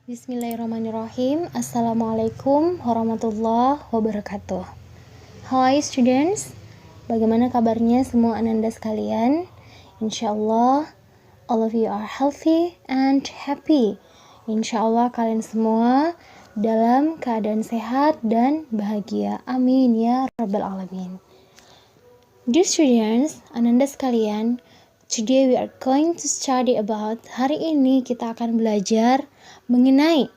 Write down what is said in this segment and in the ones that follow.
Bismillahirrahmanirrahim. Assalamualaikum warahmatullahi wabarakatuh. Hi students, bagaimana kabarnya semua ananda sekalian? Insyaallah all of you are healthy and happy. Insyaallah kalian semua dalam keadaan sehat dan bahagia. Amin ya rabbal alamin. Dear students, ananda sekalian, today we are going to study about, hari ini kita akan belajar mengenai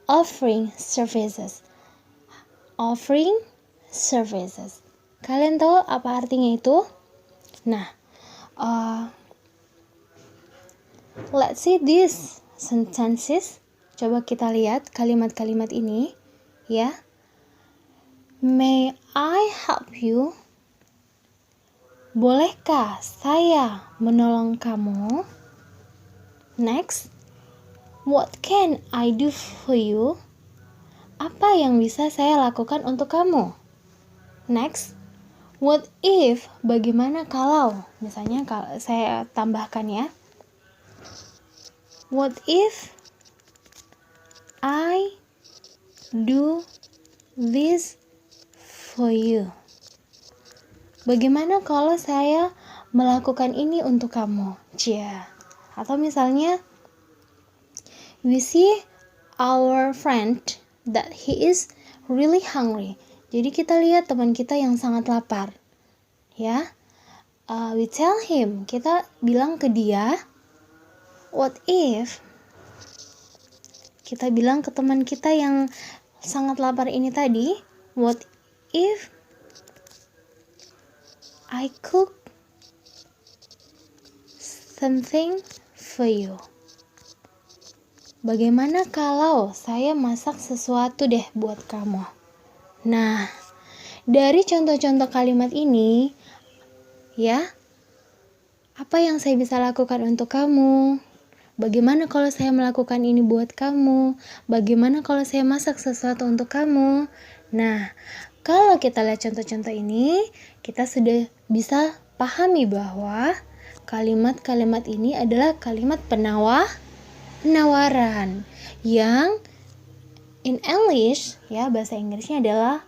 offering services. Offering services. Kalian tahu apa artinya itu? Nah, let's see these sentences. Coba kita lihat kalimat-kalimat ini, ya. May I help you? Bolehkah saya menolong kamu? Next. What can I do for you? Apa yang bisa saya lakukan untuk kamu? Next. What if? Bagaimana kalau? Misalnya kalau saya tambahkan ya. What if I do this for you? Bagaimana kalau saya melakukan ini untuk kamu? Cia. Atau misalnya we see our friend that he is really hungry. Jadi kita lihat teman kita yang sangat lapar. Ya. We tell him, kita bilang ke dia, what if? Kita bilang ke teman kita yang sangat lapar ini tadi, what if I cook something for you? Bagaimana kalau saya masak sesuatu deh buat kamu? Nah, dari contoh-contoh kalimat ini, ya, apa yang saya bisa lakukan untuk kamu? Bagaimana kalau saya melakukan ini buat kamu? Bagaimana kalau saya masak sesuatu untuk kamu? Nah, kalau kita lihat contoh-contoh ini, kita sudah bisa pahami bahwa kalimat-kalimat ini adalah kalimat penawaran yang in English, ya, bahasa Inggrisnya adalah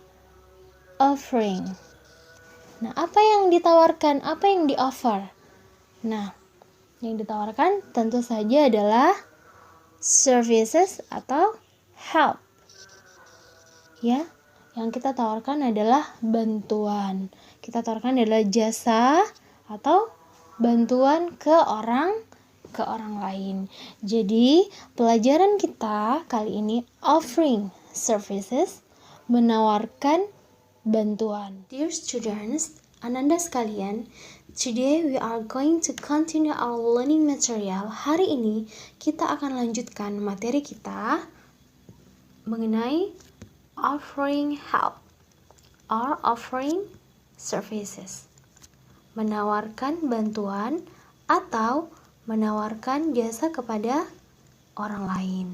offering. Nah, apa yang ditawarkan? Apa yang di-offer? Nah, yang ditawarkan tentu saja adalah services atau help. Ya, yang kita tawarkan adalah bantuan. Kita tawarkan adalah jasa atau bantuan ke orang lain. Jadi, pelajaran kita kali ini offering services, menawarkan bantuan. Dear students, ananda sekalian, today we are going to continue our learning material. Hari ini kita akan lanjutkan materi kita mengenai offering help or offering services. Menawarkan bantuan atau menawarkan jasa kepada orang lain.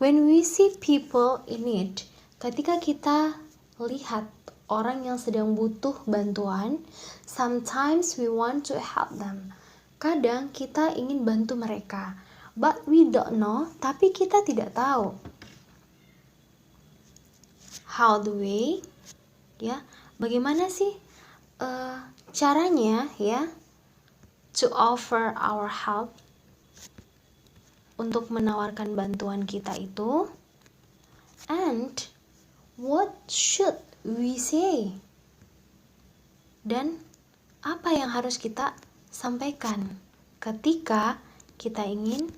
When we see people in need, ketika kita lihat orang yang sedang butuh bantuan, sometimes we want to help them. Kadang kita ingin bantu mereka, but we don't know, tapi kita tidak tahu. How do we? Ya, bagaimana sih caranya ya? To offer our help, untuk menawarkan bantuan kita itu. And what should we say? Dan apa yang harus kita sampaikan ketika kita ingin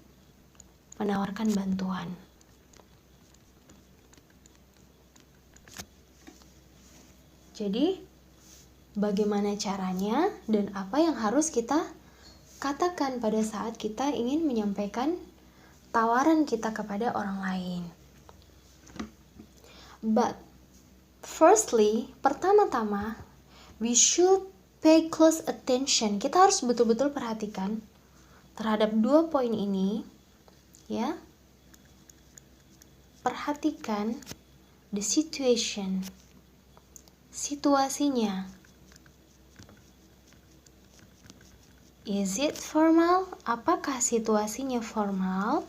menawarkan bantuan? Jadi, bagaimana caranya dan apa yang harus kita katakan pada saat kita ingin menyampaikan tawaran kita kepada orang lain. But firstly, pertama-tama, we should pay close attention. Kita harus betul-betul perhatikan terhadap dua poin ini, ya. Perhatikan the situation, situasinya. Is it formal? Apakah situasinya formal?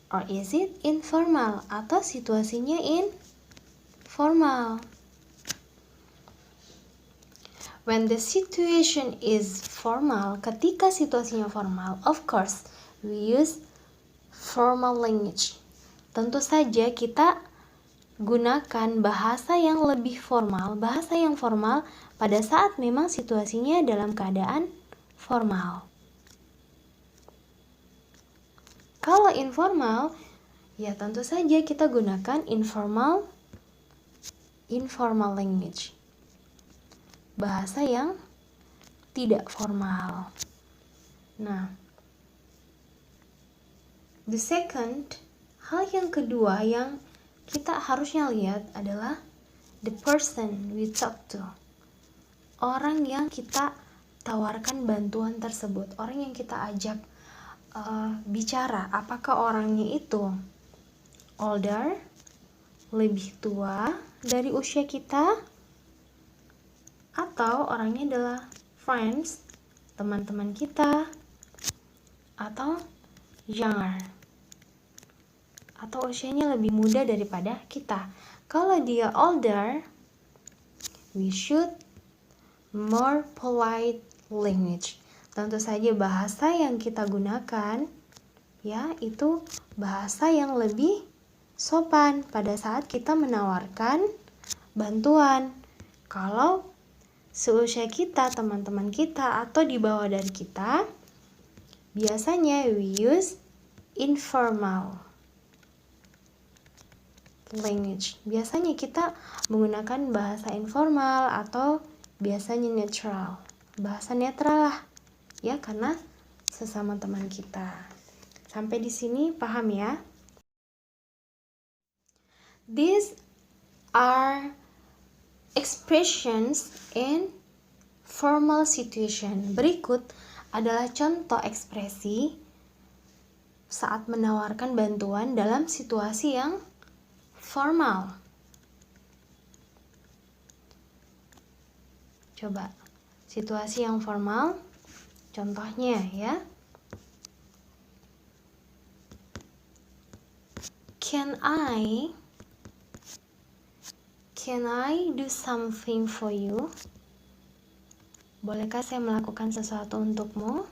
Or is it informal? Atau situasinya informal? When the situation is formal, ketika situasinya formal, of course, we use formal language. Tentu saja kita gunakan bahasa yang lebih formal, bahasa yang formal pada saat memang situasinya dalam keadaan formal. Kalau informal, ya tentu saja kita gunakan informal language. Bahasa yang tidak formal. Nah, the second, hal yang kedua yang kita harusnya lihat adalah the person we talk to. Orang yang kita tawarkan bantuan tersebut, orang yang kita ajak bicara. Apakah orangnya itu older, lebih tua dari usia kita, atau orangnya adalah friends, teman-teman kita, atau younger, atau usianya lebih muda daripada kita. Kalau dia older, we should more polite language. Tentu saja bahasa yang kita gunakan ya itu bahasa yang lebih sopan pada saat kita menawarkan bantuan. Kalau seusia kita, teman-teman kita, atau di bawah dari kita, biasanya we use informal language. Biasanya kita menggunakan bahasa informal atau biasanya netral. Bahasa netral lah, ya, karena sesama teman kita. Sampai di sini paham ya? These are expressions in formal situation. Berikut adalah contoh ekspresi saat menawarkan bantuan dalam situasi yang formal. Coba, situasi yang formal, contohnya ya. Can I do something for you? Bolehkah saya melakukan sesuatu untukmu?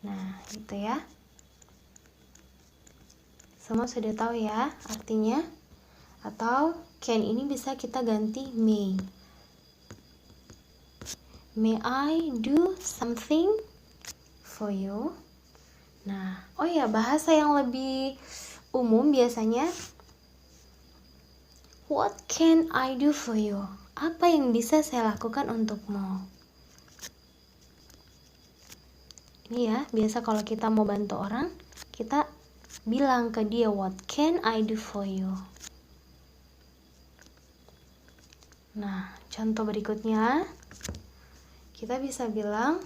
Nah, gitu ya. Semua sudah tahu ya artinya? Atau can ini bisa kita ganti may. May I do something for you? Nah, oh ya, bahasa yang lebih umum biasanya what can I do for you? Apa yang bisa saya lakukan untukmu? Ini ya, biasa kalau kita mau bantu orang, kita bilang ke dia, what can I do for you? Nah, contoh berikutnya, kita bisa bilang,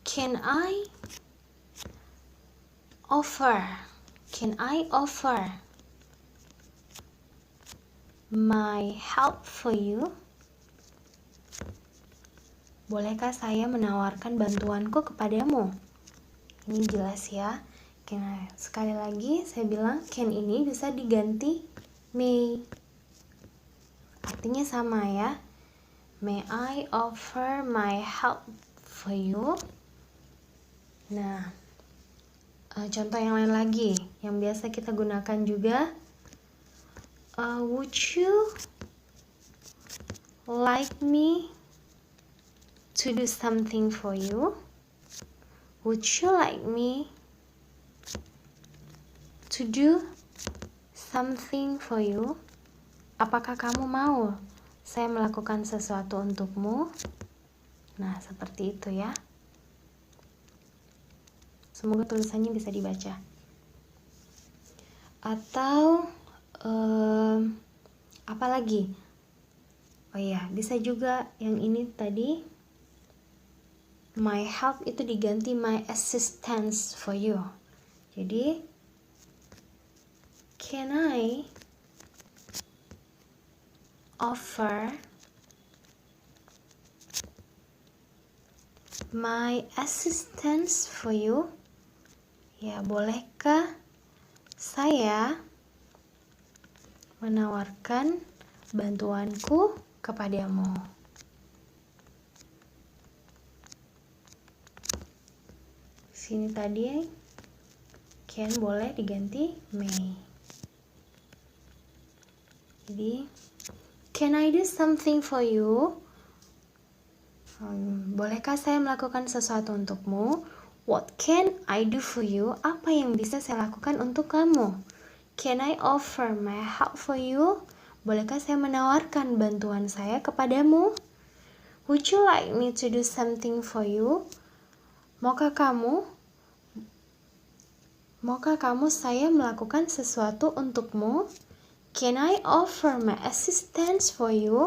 Can I offer my help for you? Bolehkah saya menawarkan bantuanku kepadamu? Ini jelas ya. Nah, sekali lagi saya bilang can ini bisa diganti may. Artinya sama ya. May I offer my help for you? Nah, contoh yang lain lagi yang biasa kita gunakan juga, would you like me to do something for you? Would you like me to do something for you? Apakah kamu mau saya melakukan sesuatu untukmu? Nah, seperti itu ya. Semoga tulisannya bisa dibaca. Atau apa lagi? Oh iya, bisa juga yang ini tadi, my help itu diganti my assistance for you. Jadi, can I offer my assistance for you? Ya, bolehkah saya menawarkan bantuanku kepadamu? Sini tadi can boleh diganti may. Jadi, can I do something for you? Bolehkah saya melakukan sesuatu untukmu? What can I do for you? Apa yang bisa saya lakukan untuk kamu? Can I offer my help for you? Bolehkah saya menawarkan bantuan saya kepadamu? Would you like me to do something for you? Maukah kamu saya melakukan sesuatu untukmu? Can I offer my assistance for you?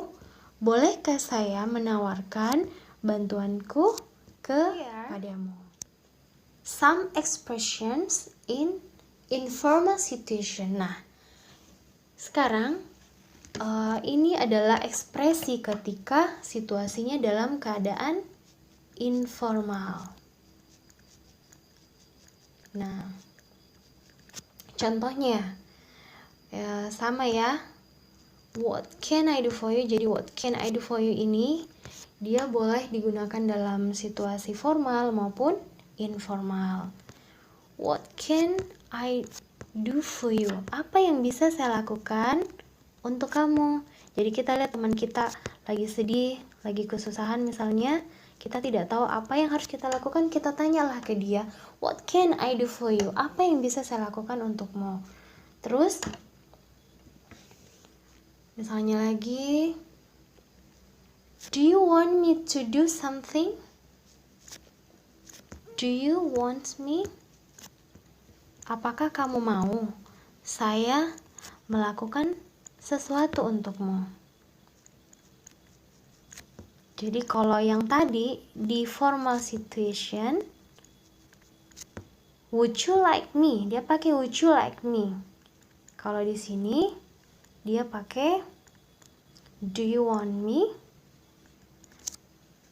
Bolehkah saya menawarkan bantuanku kepadamu? Some expressions in informal situation. Nah, sekarang ini adalah ekspresi ketika situasinya dalam keadaan informal. Nah, contohnya sama ya. What can I do for you? Jadi what can I do for you ini dia boleh digunakan dalam situasi formal maupun informal. What can I do for you? Apa yang bisa saya lakukan untuk kamu? Jadi kita lihat teman kita lagi sedih, lagi kesusahan misalnya, kita tidak tahu apa yang harus kita lakukan, kita tanyalah ke dia, what can I do for you? Apa yang bisa saya lakukan untukmu? Terus misalnya lagi, do you want me to do something? Do you want me? Apakah kamu mau saya melakukan sesuatu untukmu? Jadi kalau yang tadi di formal situation, would you like me? Dia pakai would you like me. Kalau di sini dia pakai do you want me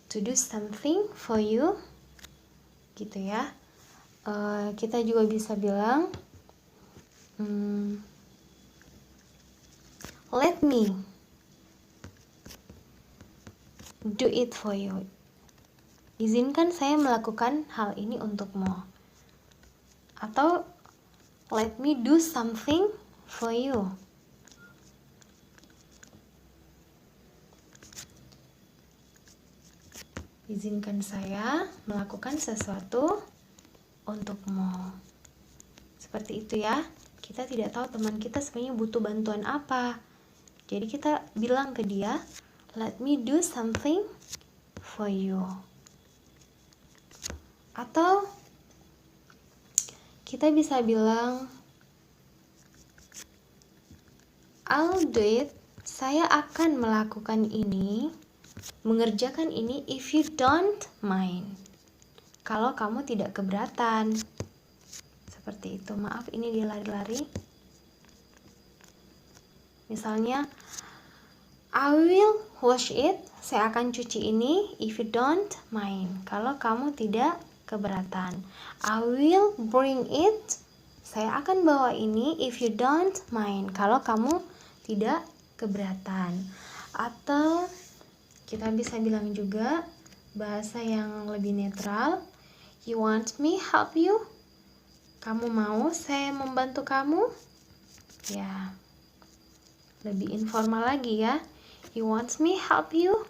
to do something for you? Gitu ya. Kita juga bisa bilang let me do it for you. Izinkan saya melakukan hal ini untukmu. Atau let me do something for you. Izinkan saya melakukan sesuatu untukmu. Seperti itu ya. Kita tidak tahu teman kita sebenarnya butuh bantuan apa. Jadi kita bilang ke dia, let me do something for you. Atau kita bisa bilang, I'll do it. Saya akan melakukan ini, mengerjakan ini if you don't mind. Kalau kamu tidak keberatan. Seperti itu. Maaf, ini dia lari-lari. Misalnya, I will wash it. Saya akan cuci ini if you don't mind. Kalau kamu tidak keberatan. I will bring it. Saya akan bawa ini if you don't mind. Kalau kamu tidak keberatan. Atau kita bisa bilang juga bahasa yang lebih netral. You want me help you? Kamu mau saya membantu kamu? Ya, lebih informal lagi ya. You want me help you?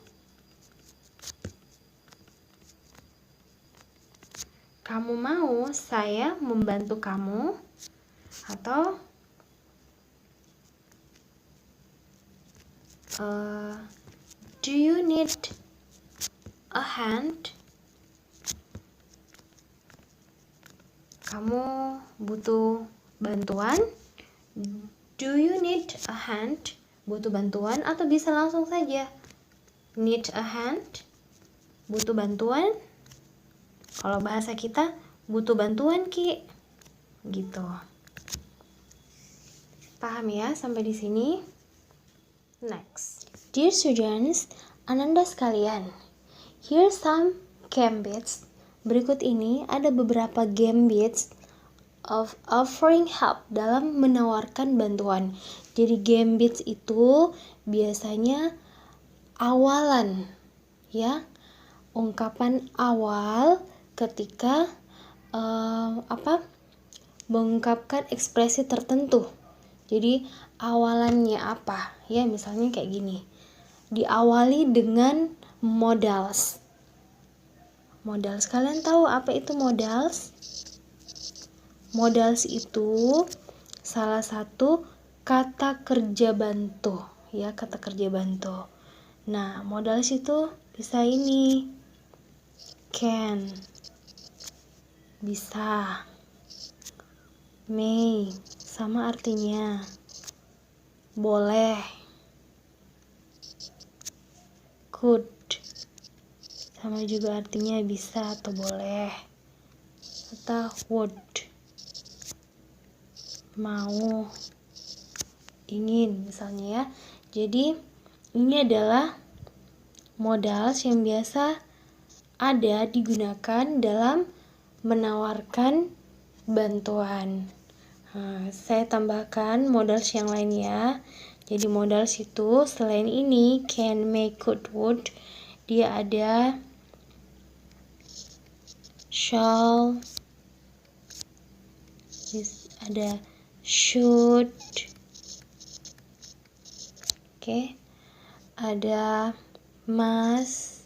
Kamu mau saya membantu kamu? Atau do you need a hand? Kamu butuh bantuan? Do you need a hand? Butuh bantuan atau bisa langsung saja need a hand? Butuh bantuan? Kalau bahasa kita butuh bantuan Ki. Gitu. Paham ya sampai di sini? Next. Dear students, Ananda sekalian, here's some gambits. Berikut ini ada beberapa gambits of offering help, dalam menawarkan bantuan. Jadi gambits itu biasanya awalan, ya, ungkapan awal ketika mengungkapkan ekspresi tertentu. Jadi awalannya apa? Ya, misalnya kayak gini. Diawali dengan modals. Modals, kalian tahu apa itu modals? Modals itu salah satu kata kerja bantu, ya, kata kerja bantu. Nah, modals itu bisa ini, can, bisa, may, sama artinya boleh, could, sama juga artinya bisa atau boleh, atau would, mau, ingin, misalnya ya. Jadi ini adalah modals yang biasa ada digunakan dalam menawarkan bantuan. Saya tambahkan modals yang lainnya. Jadi modals itu selain ini can, may, could, would, dia ada shall, ada should, oke, ada must,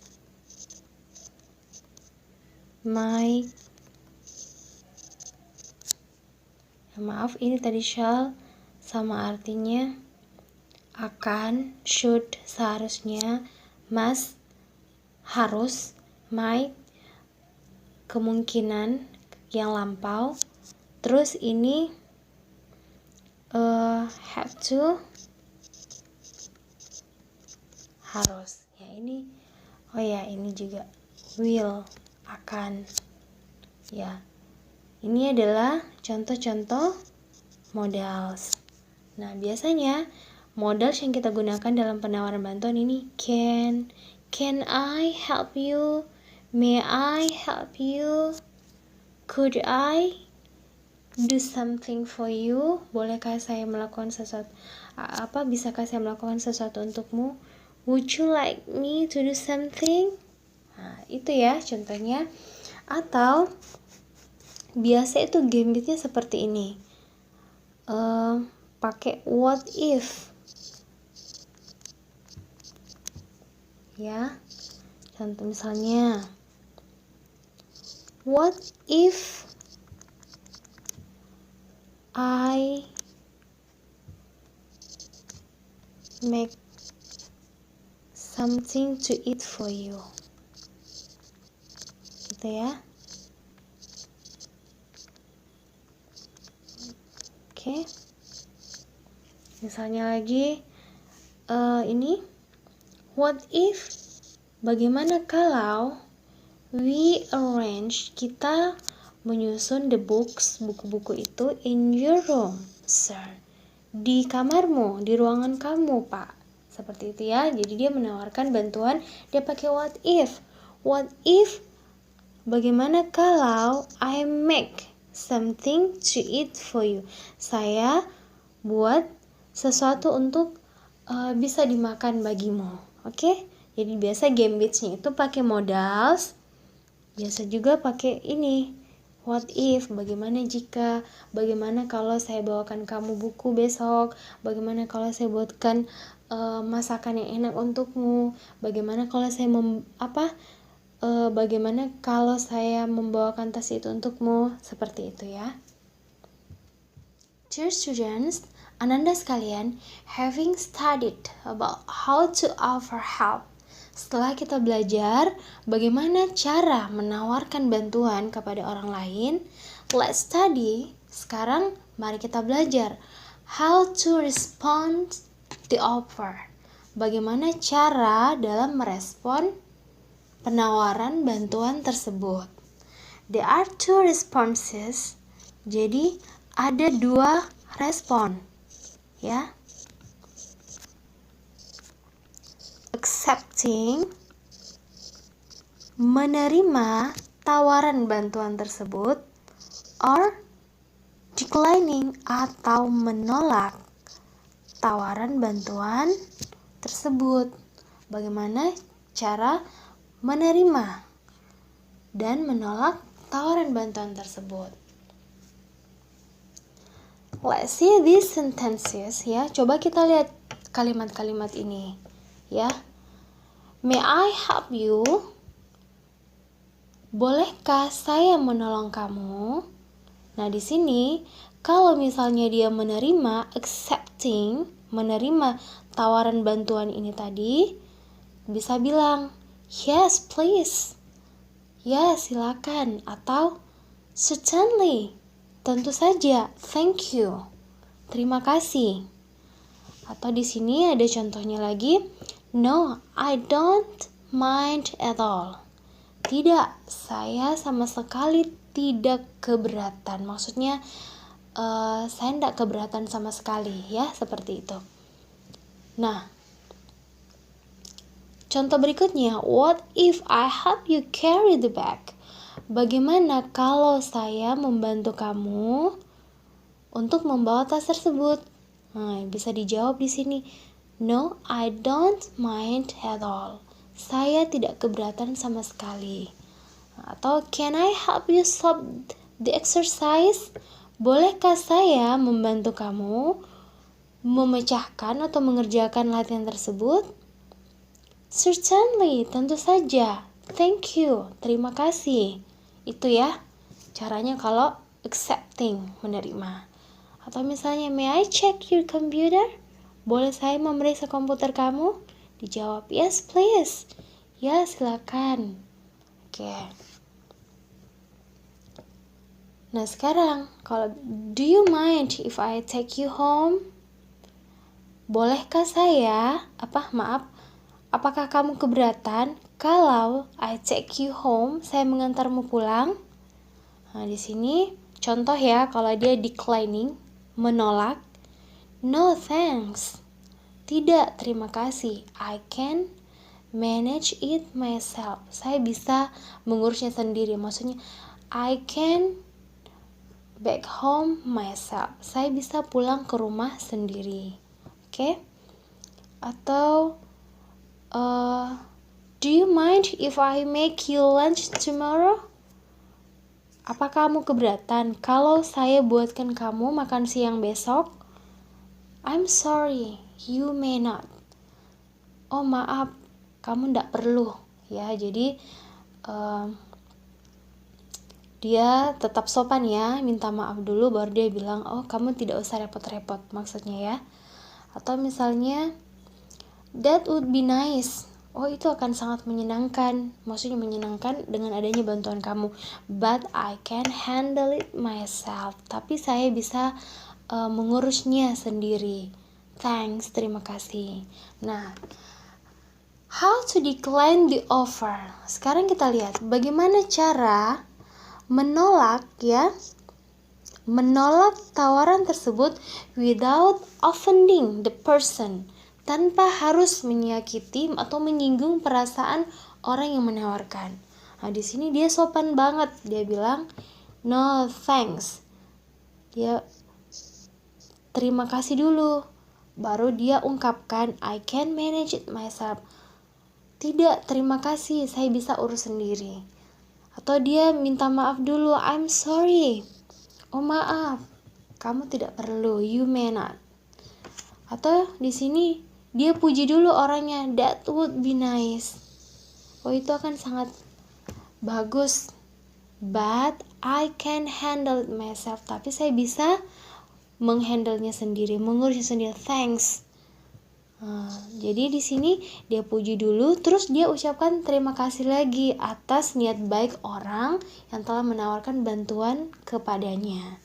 might. Maaf, ini tadi shall sama artinya akan, should seharusnya, must harus, might kemungkinan yang lampau. Terus ini have to harus. Ya, ini ini juga will akan. Ya. Ini adalah contoh-contoh modals. Nah, biasanya modals yang kita gunakan dalam penawaran bantuan ini can I help you? May I help you? Could I do something for you? Bolehkah saya melakukan sesuatu? Bisakah saya melakukan sesuatu untukmu? Would you like me to do something? Nah, itu ya contohnya. Atau biasa itu gambitnya seperti ini, pakai what if, ya. Contoh misalnya, what if I make something to eat for you, gitu ya. Oke. Misalnya lagi ini, what if, bagaimana kalau we arrange, kita menyusun the books, buku-buku itu in your room, sir, di kamarmu, di ruangan kamu, Pak. Seperti itu ya. Jadi dia menawarkan bantuan, dia pakai what if. What if, bagaimana kalau I make something to eat for you, saya buat sesuatu untuk bisa dimakan bagimu. Oke? Jadi biasa gambitsnya itu pakai modals, biasa juga pakai ini, what if, bagaimana jika, bagaimana kalau saya bawakan kamu buku besok, bagaimana kalau saya buatkan masakan yang enak untukmu, bagaimana kalau saya bagaimana kalau saya membawakan tas itu untukmu, seperti itu ya. Dear students, Ananda sekalian, having studied about how to offer help, setelah kita belajar bagaimana cara menawarkan bantuan kepada orang lain, let's study. Sekarang mari kita belajar how to respond the offer. Bagaimana cara dalam merespon penawaran bantuan tersebut. There are two responses. Jadi ada dua respon, ya. Accepting menerima tawaran bantuan tersebut, or declining atau menolak tawaran bantuan tersebut. Bagaimana cara menerima dan menolak tawaran bantuan tersebut? Let's see these sentences ya. Coba kita lihat kalimat-kalimat ini ya. May I help you? Bolehkah saya menolong kamu? Nah, di sini kalau misalnya dia menerima, accepting, menerima tawaran bantuan ini tadi, bisa bilang, yes, please. Ya, silakan. Atau, certainly. Tentu saja. Thank you. Terima kasih. Atau di sini ada contohnya lagi, no, I don't mind at all. Tidak, saya sama sekali tidak keberatan. Maksudnya saya tidak keberatan sama sekali ya, seperti itu. Nah, contoh berikutnya, what if I help you carry the bag? Bagaimana kalau saya membantu kamu untuk membawa tas tersebut? Nah, bisa dijawab di sini. No, I don't mind at all. Saya tidak keberatan sama sekali. Atau can I help you solve the exercise? Bolehkah saya membantu kamu memecahkan atau mengerjakan latihan tersebut? Certainly, tentu saja. Thank you, terima kasih. Itu ya caranya kalau accepting, menerima. Atau misalnya, may I check your computer? Boleh saya memeriksa komputer kamu? Dijawab, yes please. Ya, silakan. Oke. Nah, sekarang kalau do you mind if I take you home? Bolehkah saya, apakah kamu keberatan kalau I take you home, saya mengantarmu pulang? Nah, di sini contoh ya, kalau dia declining, menolak, no thanks. Tidak, terima kasih. I can manage it myself. Saya bisa mengurusnya sendiri. Maksudnya, I can back home myself. Saya bisa pulang ke rumah sendiri. Oke? Atau, do you mind if I make you lunch tomorrow? Apa kamu keberatan kalau saya buatkan kamu makan siang besok? I'm sorry, you may not. Oh maaf, kamu tidak perlu. Ya, jadi dia tetap sopan ya, minta maaf dulu baru dia bilang, oh kamu tidak usah repot-repot, maksudnya ya. Atau misalnya, that would be nice. Oh, itu akan sangat menyenangkan. Maksudnya menyenangkan dengan adanya bantuan kamu. But I can handle it myself. Tapi saya bisa mengurusnya sendiri. Thanks, terima kasih. Nah, how to decline the offer. Sekarang kita lihat bagaimana cara menolak ya. Menolak tawaran tersebut without offending the person. Tanpa harus menyakiti atau menyinggung perasaan orang yang menawarkan. Nah, di sini dia sopan banget. Dia bilang, no thanks. Dia terima kasih dulu. Baru dia ungkapkan, I can manage it myself. Tidak, terima kasih, saya bisa urus sendiri. Atau dia minta maaf dulu, I'm sorry. Oh maaf, kamu tidak perlu, you may not. Atau di sini dia puji dulu orangnya, that would be nice. Oh, itu akan sangat bagus. But I can handle it myself. Tapi saya bisa menghandlenya sendiri, mengurusnya sendiri. Thanks. Jadi di sini dia puji dulu, terus dia ucapkan terima kasih lagi atas niat baik orang yang telah menawarkan bantuan kepadanya.